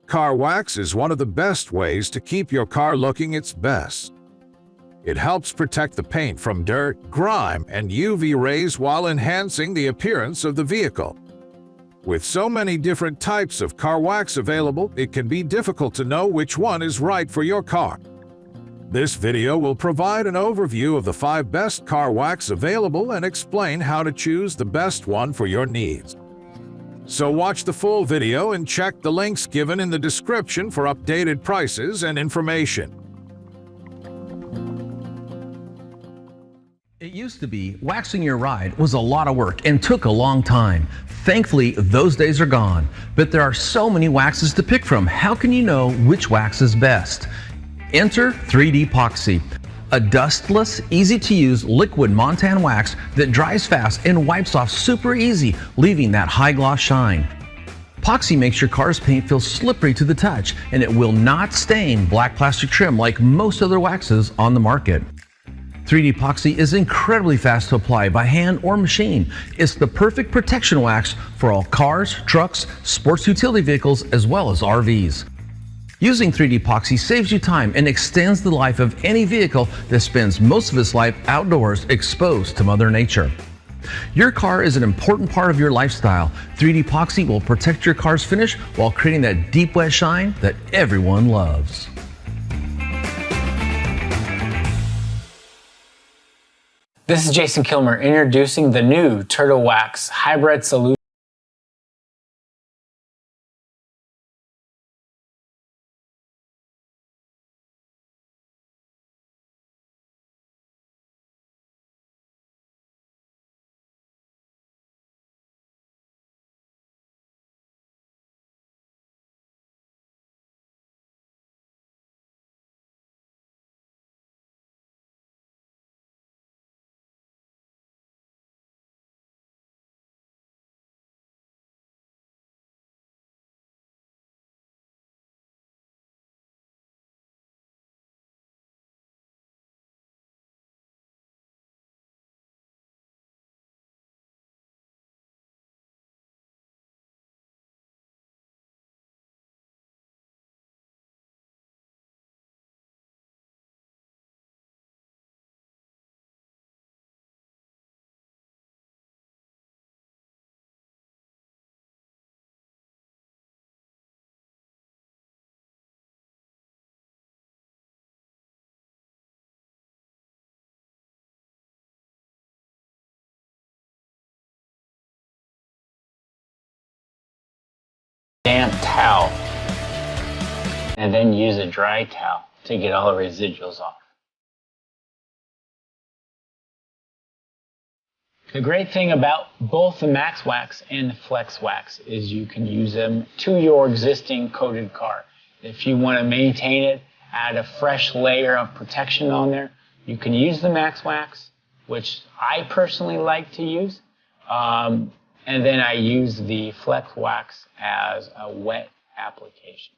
Car wax is one of the best ways to keep your car looking its best. It helps protect the paint from dirt, grime, and UV rays while enhancing the appearance of the vehicle. With so many different types of car wax available, it can be difficult to know which one is right for your car. This video will provide an overview of the 5 best car wax available and explain how to choose the best one for your needs. So watch the full video and check the links given in the description for updated prices and information. It used to be waxing your ride was a lot of work and took a long time. Thankfully, those days are gone. But there are so many waxes to pick from. How can you know which wax is best? Enter 3D Poxy, a dustless, easy-to-use liquid Montan wax that dries fast and wipes off super easy, leaving that high gloss shine. Poxy makes your car's paint feel slippery to the touch, and it will not stain black plastic trim like most other waxes on the market. 3D Poxy is incredibly fast to apply by hand or machine. It's the perfect protection wax for all cars, trucks, sports utility vehicles, as well as RVs. Using 3D Poxy saves you time and extends the life of any vehicle that spends most of its life outdoors exposed to Mother Nature. Your car is an important part of your lifestyle. 3D Poxy will protect your car's finish while creating that deep wet shine that everyone loves. This is Jason Kilmer introducing the new Turtle Wax Hybrid Solution. Damp towel, and then use a dry towel to get all the residuals off. The great thing about both the Max Wax and the Flex Wax is you can use them to your existing coated car. If you want to maintain it, add a fresh layer of protection on there, you can use the Max Wax, which I personally like to use. And then I use the Flex Wax as a wet application.